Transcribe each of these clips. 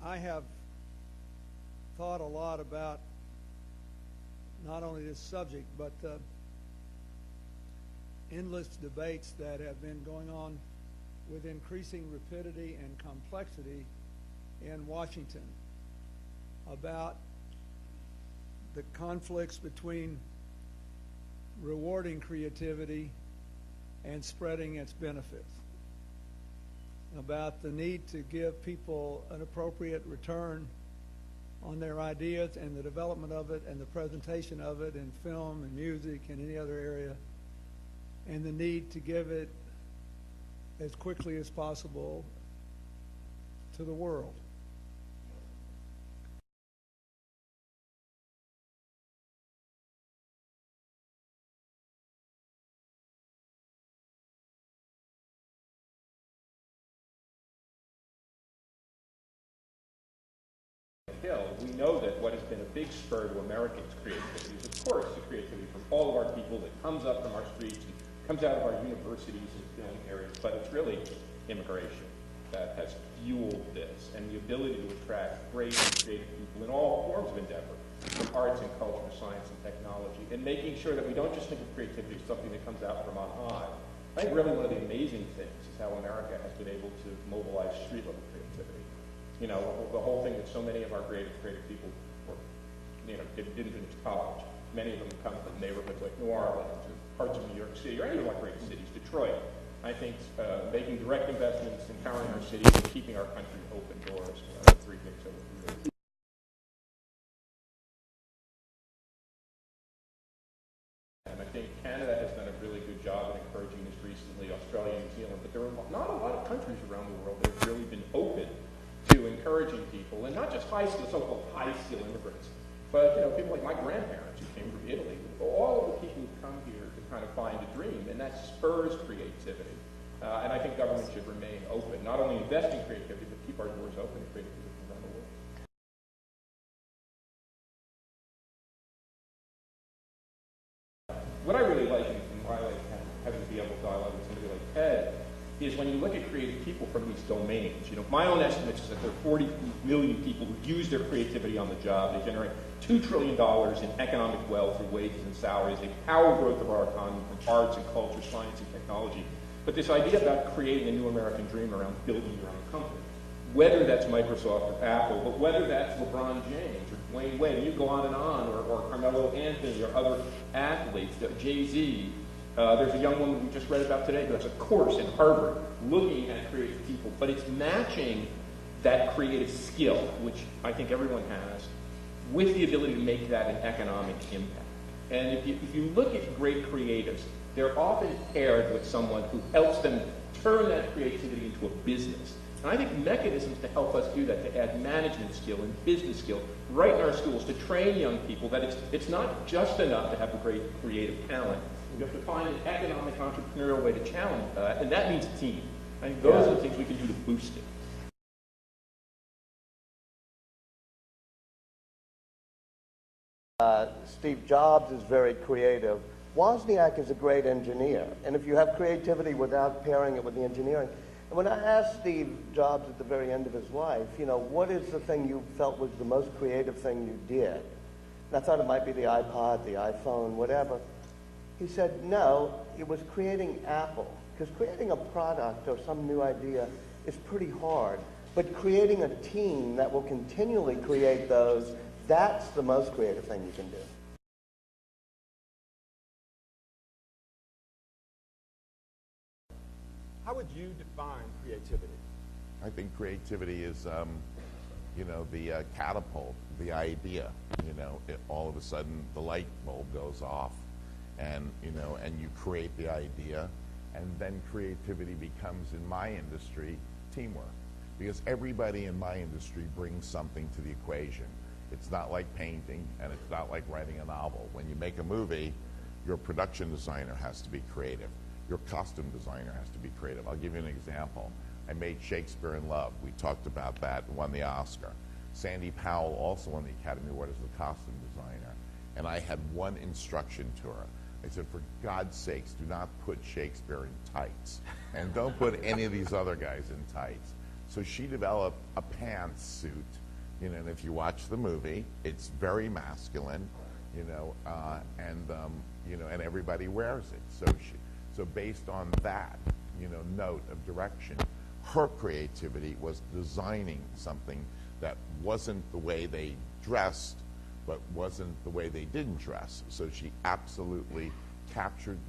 I have thought a lot about not only this subject, but endless debates that have been going on with increasing rapidity and complexity in Washington about the conflicts between rewarding creativity and spreading its benefits, about the need to give people an appropriate return on their ideas and the development of it and the presentation of it in film and music and any other area, and the need to give it as quickly as possible to the world. We know that what has been a big spur to Americans' creativity is, of course, the creativity from all of our people that comes up from our streets and comes out of our universities and film areas, but it's really immigration that has fueled this, and the ability to attract great and creative people in all forms of endeavor, from arts and culture, science and technology, and making sure that we don't just think of creativity as something that comes out from on high. I think really one of the amazing things is how America has been able to mobilize street-level creativity. You know, the whole thing that so many of our creative people didn't finish college. Many of them come from neighborhoods like New Orleans or parts of New York City or any of our great cities, Detroit. I think making direct investments, empowering our cities, and keeping our country open doors are the three things that we're doing. And I think Canada has done a really good job in encouraging this recently, Australia and New Zealand, but there are not a lot of countries around the world that have really been open to encouraging people, and not just so-called high-skill immigrants, but people like my grandparents who came from Italy, all of the people who come here to kind of find a dream, and that spurs creativity. And I think government should remain open, not only invest in creativity, but keep our doors open to creativity around the world. What I really like, and why I like having to be able to dialogue with somebody like Ted, is when you look at creative people from these domains. My own estimate is that there are 40 million people who use their creativity on the job. They generate $2 trillion in economic wealth through wages and salaries. They power growth of our economy from arts and culture, science and technology. But this idea about creating a new American dream around building your own company, whether that's Microsoft or Apple, but whether that's LeBron James or Dwayne Wade, and you go on, or Carmelo Anthony or other athletes, Jay-Z. There's a young woman we just read about today who has a course in Harvard looking at creative people, but it's matching that creative skill, which I think everyone has, with the ability to make that an economic impact. And if you look at great creatives, they're often paired with someone who helps them turn that creativity into a business. And I think mechanisms to help us do that, to add management skill and business skill right in our schools, to train young people that it's not just enough to have a great creative talent. You have to find an economic, entrepreneurial way to challenge that, and that means a team. I think those are the things we can do to boost it. Steve Jobs is very creative. Wozniak is a great engineer, and if you have creativity without pairing it with the engineering. And when I asked Steve Jobs at the very end of his life, what is the thing you felt was the most creative thing you did? And I thought it might be the iPod, the iPhone, whatever. He said, no, it was creating Apple, because creating a product or some new idea is pretty hard. But creating a team that will continually create those, that's the most creative thing you can do. How would you define creativity? I think creativity is, the catapult, the idea. All of a sudden the light bulb goes off. And you create the idea, and then creativity becomes, in my industry, teamwork. Because everybody in my industry brings something to the equation. It's not like painting, and it's not like writing a novel. When you make a movie, your production designer has to be creative. Your costume designer has to be creative. I'll give you an example. I made Shakespeare in Love. We talked about that and won the Oscar. Sandy Powell also won the Academy Award as the costume designer. And I had one instruction to her. I said, for God's sakes, do not put Shakespeare in tights. And don't put any of these other guys in tights. So she developed a pantsuit, you know, and if you watch the movie, it's very masculine, you know, you know, and everybody wears it. So based on that, you know, note of direction, her creativity was designing something that wasn't the way they dressed, but wasn't the way they didn't dress. So she absolutely captured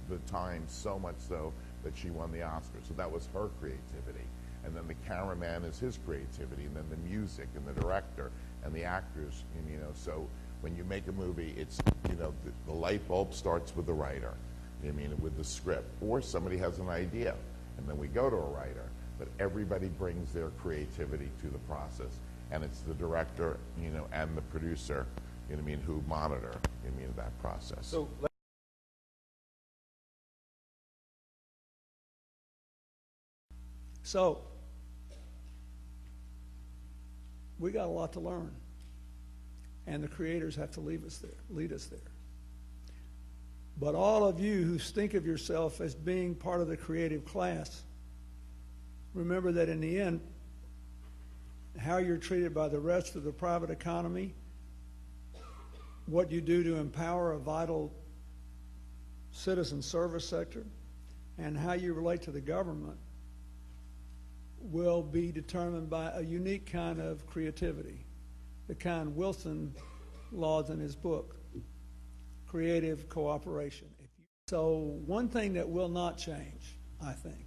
the time so much so that she won the Oscar. So that was her creativity. And then the cameraman is his creativity, and then the music, and the director, and the actors, and, you know, so when you make a movie, it's, you know, the light bulb starts with the writer, I mean, with the script, or somebody has an idea, and then we go to a writer, but everybody brings their creativity to the process, and it's the director, you know, and the producer, you know what I mean, who monitor, you know, I mean, that process. So So, we got a lot to learn, and the creators have to lead us there. But all of you who think of yourself as being part of the creative class, remember that in the end, how you're treated by the rest of the private economy, what you do to empower a vital citizen service sector, and how you relate to the government will be determined by a unique kind of creativity, the kind Wilson laws in his book, creative cooperation. So one thing that will not change, I think,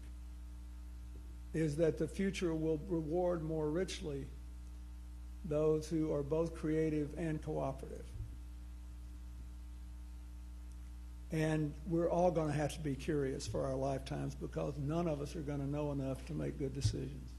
is that the future will reward more richly those who are both creative and cooperative. And we're all going to have to be curious for our lifetimes, because none of us are going to know enough to make good decisions.